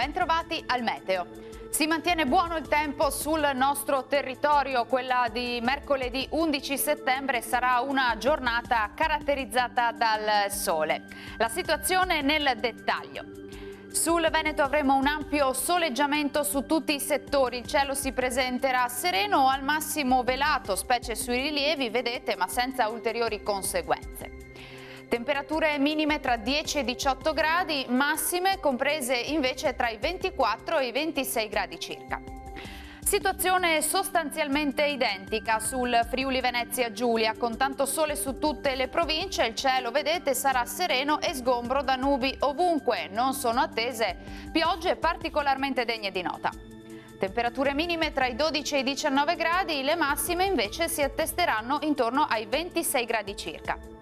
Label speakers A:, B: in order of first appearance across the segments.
A: Bentrovati al meteo. Si mantiene buono il tempo sul nostro territorio. Quella di mercoledì 11 settembre sarà una giornata caratterizzata dal sole. La situazione nel dettaglio. Sul Veneto avremo un ampio soleggiamento su tutti i settori. Il cielo si presenterà sereno o al massimo velato, specie sui rilievi, vedete, ma senza ulteriori conseguenze. Temperature minime tra 10 e 18 gradi, massime comprese invece tra i 24 e i 26 gradi circa. Situazione sostanzialmente identica sul Friuli Venezia Giulia, con tanto sole su tutte le province. Il cielo, vedete, sarà sereno e sgombro da nubi ovunque. Non sono attese piogge particolarmente degne di nota. Temperature minime tra i 12 e i 19 gradi, le massime invece si attesteranno intorno ai 26 gradi circa.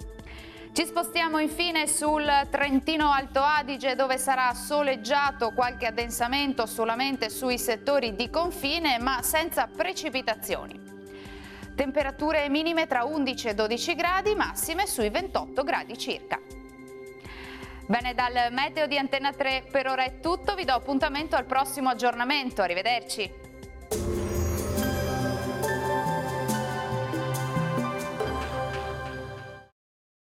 A: Ci spostiamo infine sul Trentino Alto Adige, dove sarà soleggiato, qualche addensamento solamente sui settori di confine, ma senza precipitazioni. Temperature minime tra 11 e 12 gradi, massime sui 28 gradi circa. Bene, dal meteo di Antenna 3 per ora è tutto, vi do appuntamento al prossimo aggiornamento, arrivederci.